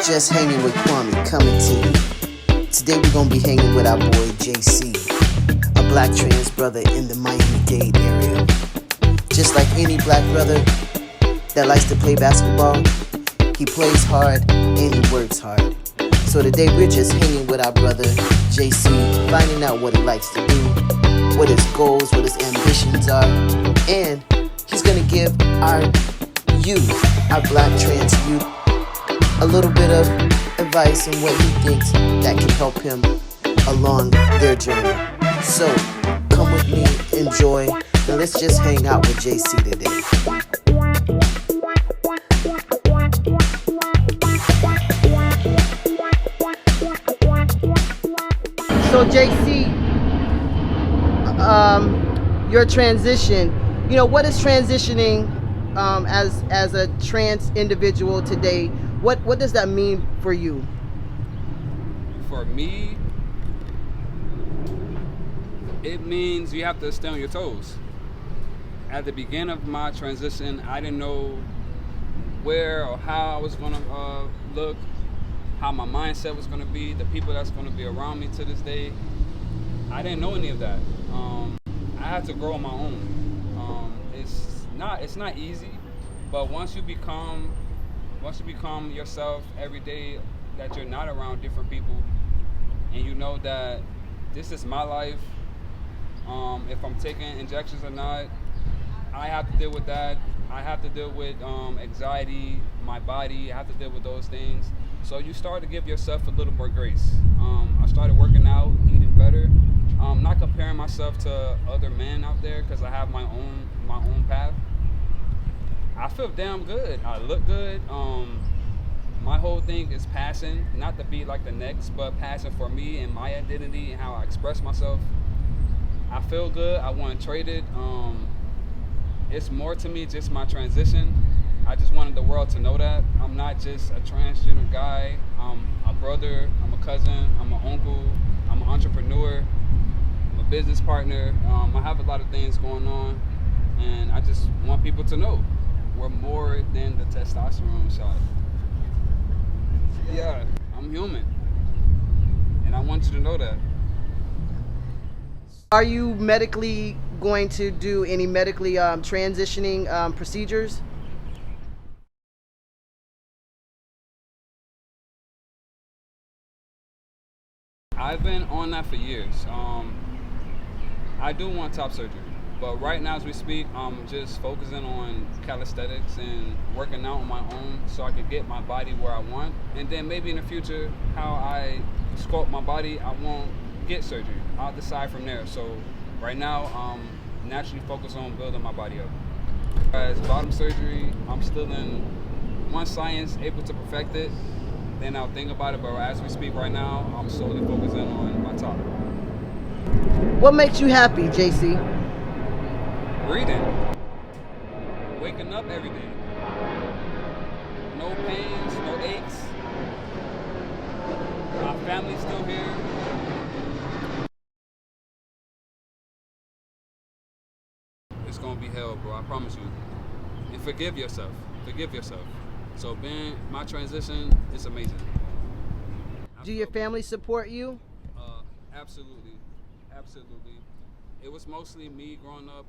Just hanging with Quami, coming to you. Today we're gonna be hanging with our boy JC, a black trans brother in the Miami-Dade area. Just like any black brother that likes to play basketball, he plays hard and he works hard. So today we're just hanging with our brother JC, finding out what he likes to do, what his goals, what his ambitions are, and he's gonna give our youth, our black trans youth, a little bit of advice on what he thinks that can help him along their journey. So, come with me, enjoy, and let's just hang out with JC today. So JC, your transition, what is transitioning as a trans individual today? What does that mean for you? For me, it means you have to stay on your toes. At the beginning of my transition, I didn't know where or how I was going to look, how my mindset was going to be, the people that's going to be around me to this day. I didn't know any of that. I had to grow on my own. It's not easy, but once you become yourself every day, that you're not around different people, and you know that this is my life. If I'm taking injections or not, I have to deal with that. I have to deal with anxiety, my body. I have to deal with those things. So you start to give yourself a little more grace. I started working out, eating better. Not comparing myself to other men out there, because I have my own path. I feel damn good. I look good. My whole thing is passion, not to be like the next, but passion for me and my identity and how I express myself. I feel good. I want to trade it. It's more to me just my transition. I just wanted the world to know that I'm not just a transgender guy. I'm a brother. I'm a cousin. I'm an uncle. I'm an entrepreneur. I'm a business partner. I have a lot of things going on, and I just want people to know we're more than the testosterone shot. Yeah, I'm human, and I want you to know that. Are you medically going to do any medically transitioning procedures? I've been on that for years. I do want top surgery, but right now as we speak, I'm just focusing on calisthenics and working out on my own so I can get my body where I want. And then maybe in the future, how I sculpt my body, I won't get surgery. I'll decide from there. So right now, I'm naturally focused on building my body up. As bottom surgery, I'm still in one science, able to perfect it. Then I'll think about it, but as we speak right now, I'm solely focusing on my top. What makes you happy, JC? Breathing. Waking up every day. No pains, no aches. My family's still here. It's gonna be hell, bro, I promise you. And forgive yourself. Forgive yourself. So being my transition is amazing. Do your family support you? Absolutely. Absolutely. It was mostly me growing up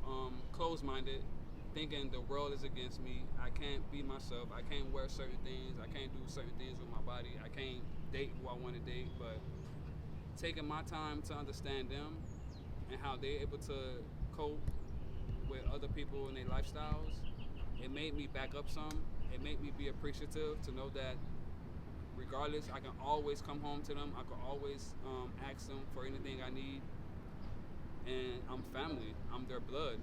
closed-minded, thinking the world is against me. I can't be myself. I can't wear certain things. I can't do certain things with my body. I can't date who I want to date. But taking my time to understand them and how they're able to cope with other people and their lifestyles, it made me back up some. It made me be appreciative to know that regardless, I can always come home to them. I can always ask them for anything I need. And I'm family. I'm their blood.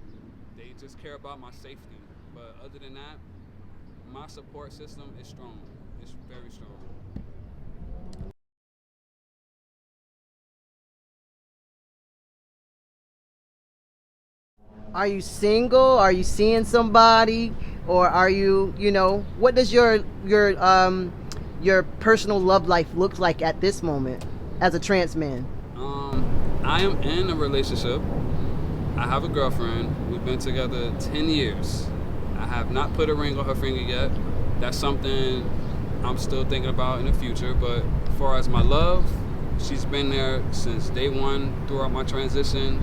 They just care about my safety. But other than that, my support system is strong. It's very strong. Are you single? Are you seeing somebody? Or are you, what does your personal love life look like at this moment as a trans man? I am in a relationship. I have a girlfriend. We've been together 10 years. I have not put a ring on her finger yet. That's something I'm still thinking about in the future. But as far as my love, she's been there since day one throughout my transition.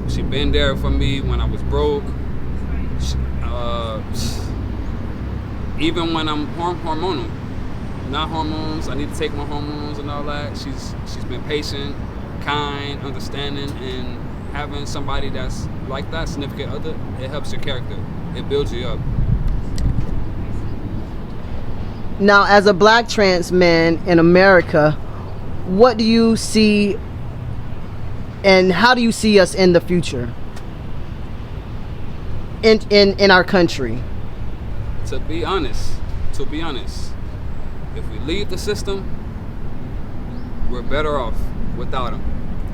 She been there for me when I was broke. She, even when I'm hormonal, not hormones. I need to take my hormones and all that. She's been patient, kind, understanding, and having somebody that's like that significant other, it helps your character. It builds you up. Now, as a black trans man in America, what do you see and how do you see us in the future in our country? To be honest, if we leave the system, we're better off without them.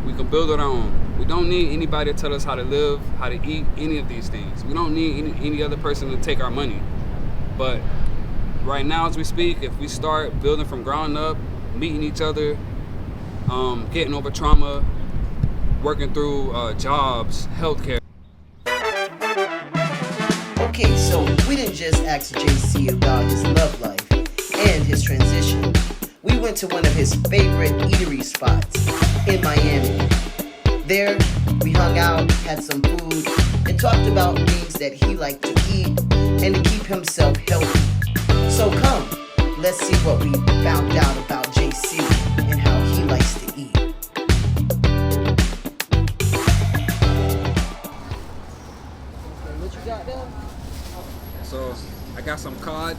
We can build on our own. We don't need anybody to tell us how to live, how to eat, any of these things. We don't need any other person to take our money. But right now, as we speak, if we start building from ground up, meeting each other, getting over trauma, working through jobs, healthcare. Okay, so we didn't just ask JC about his love life and his transition. We went to one of his favorite eatery spots in Miami. There, we hung out, had some food, and talked about things that he liked to eat and to keep himself healthy. So come, let's see what we found out about JC and how he likes to eat. What you got there? So I got some cod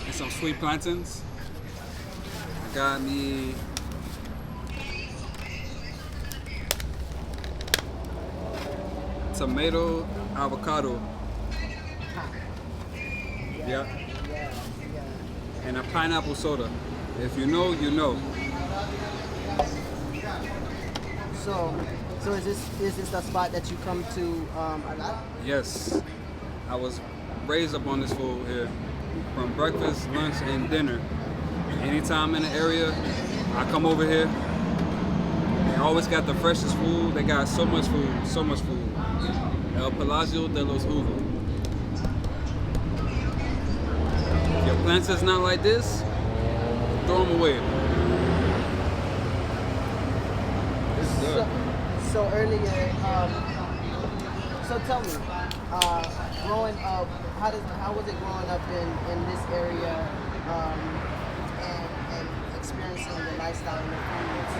and some sweet plantains. I got me tomato avocado. Yeah. And a pineapple soda. If you know, you know. So is this the spot that you come to a lot? Yes. I was raised up on this food here. From breakfast, lunch, and dinner. Anytime in the area, I come over here. They always got the freshest food. They got so much food, so much food. El Palacio de los Jugos. If your plantain's not like this, throw them away. It's good. So earlier, so tell me, growing up, how was it growing up in this area, and experiencing the lifestyle and the foods?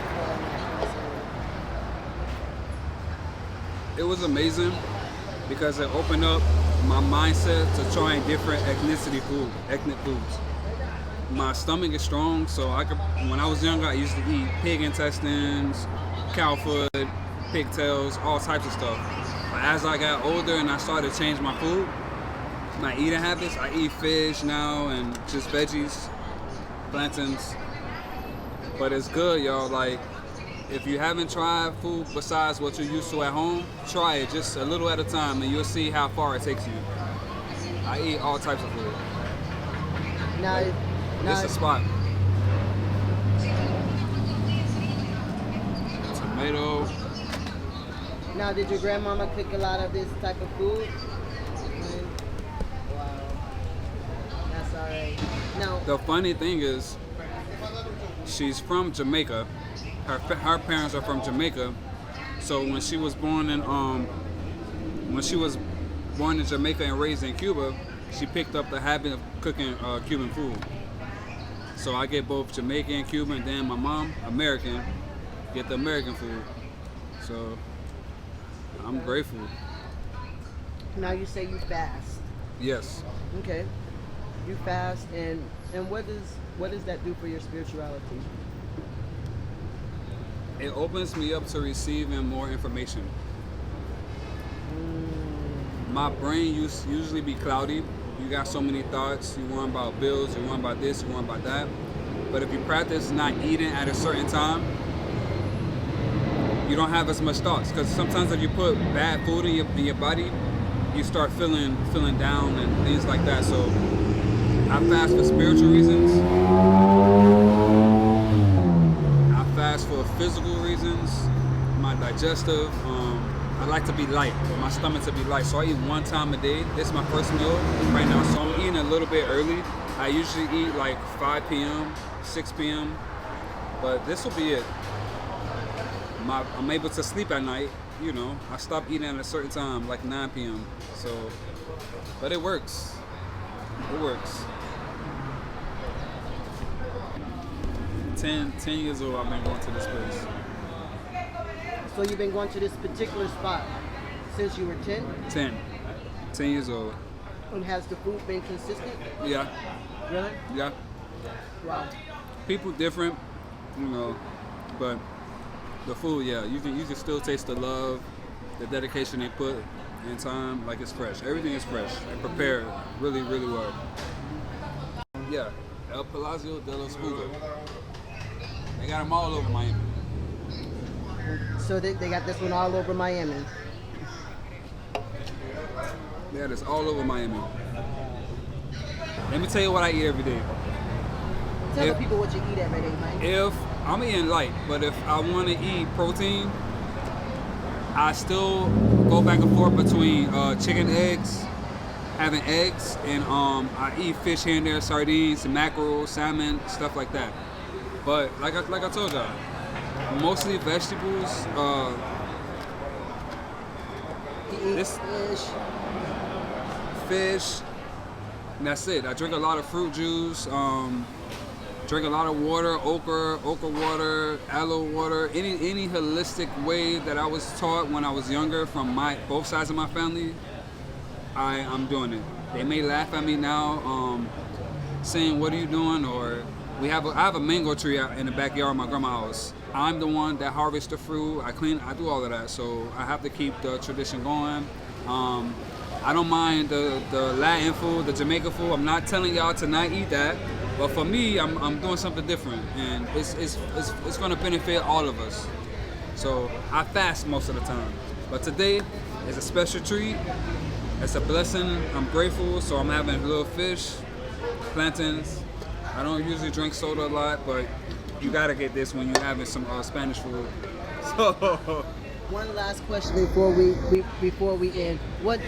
It was amazing because it opened up my mindset to trying different ethnic foods. My stomach is strong, so when I was younger, I used to eat pig intestines, cow foot, pigtails, all types of stuff. But as I got older and I started to change my food, my eating habits, I eat fish now and just veggies, plantains. But it's good, y'all. Like, if you haven't tried food besides what you're used to at home, try it just a little at a time and you'll see how far it takes you. I eat all types of food. Now, It's a spot. Tomato. Now, did your grandmama cook a lot of this type of food? Wow, that's all right. Now, The funny thing is, she's from Jamaica. Her parents are from Jamaica. So when she was born in Jamaica and raised in Cuba, she picked up the habit of cooking Cuban food. So I get both Jamaican and Cuban, and then my mom, American, get the American food. So I'm grateful. now you say you fast. Yes. Okay, you fast, and what does that do for your spirituality? It opens me up to receiving more information. My brain usually be cloudy. You got so many thoughts. You worry about bills, you worry about this, you worry about that. But if you practice not eating at a certain time, you don't have as much thoughts. Because sometimes if you put bad food in your body, you start feeling down and things like that. So I fast for spiritual reasons. I fast for physical reasons. My digestive. I I like to be light, my stomach to be light. So I eat 1 time a day. This is my first meal right now, so I'm eating a little bit early. I usually eat like 5 p.m., 6 p.m., but this will be it. I'm able to sleep at night, you know. I stop eating at a certain time, like 9 p.m. So, but it works. It works. 10 years old, I've been going to this place. So you've been going to this particular spot since you were 10? 10 years old. And has the food been consistent? Yeah. Really? Yeah. Wow. People different, you know, but the food, yeah, you can still taste the love, the dedication they put in time. Like, it's fresh. Everything is fresh and prepared really, really well. Yeah, El Palazzo de los Jugos. They got them all over Miami. So they got this one all over Miami. Yeah, it's all over Miami. Let me tell you what I eat every day. Tell the people what you eat every day, man. If I'm eating light, but if I want to eat protein, I still go back and forth between chicken, eggs, having eggs, and I eat fish here and there, sardines, mackerel, salmon, stuff like that. But like I told y'all, mostly vegetables. You eat fish. And that's it. I drink a lot of fruit juice. Drink a lot of water, okra water, aloe water. Any holistic way that I was taught when I was younger from both sides of my family, I'm doing it. They may laugh at me now, saying, "What are you doing?" Or I have a mango tree out in the backyard of my grandma's house. I'm the one that harvests the fruit. I do all of that. So I have to keep the tradition going. I don't mind the Latin food, the Jamaican food. I'm not telling y'all to not eat that. But for me, I'm doing something different, and it's going to benefit all of us. So I fast most of the time, but today is a special treat. It's a blessing. I'm grateful, so I'm having a little fish, plantains. I don't usually drink soda a lot, but you gotta get this when you're having some Spanish food. So one last question before we end. What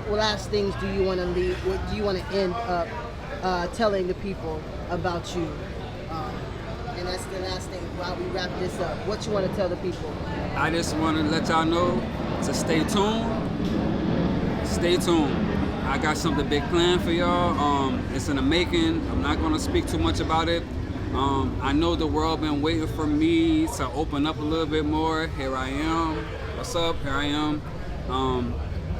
last things do you want to leave? What do you want to end up telling the people about you? And that's the last thing while we wrap this up. What you want to tell the people? I just want to let y'all know to stay tuned. Stay tuned. I got something big planned for y'all. It's in the making. I'm not going to speak too much about it. I know the world been waiting for me to open up a little bit more. Here I am. What's up? Here I am.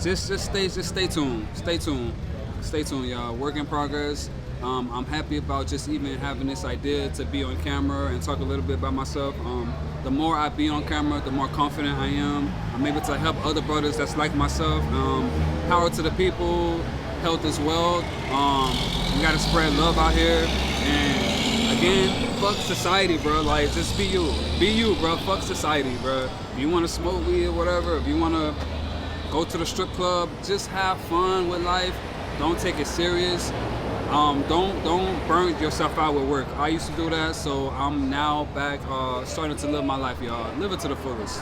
Just stay tuned. Stay tuned, y'all. Work in progress. I'm happy about just even having this idea to be on camera and talk a little bit about myself. The more I be on camera, the more confident I am. I'm able to help other brothers that's like myself. Power to the people, health is wealth. We gotta spread love out here. And again, fuck society, bro. Like, just be you, bro. Fuck society, bro. If you wanna smoke weed or whatever, if you wanna go to the strip club, just have fun with life. Don't take it serious. Don't burn yourself out with work. I used to do that, so I'm now back starting to live my life, y'all. Live it to the fullest.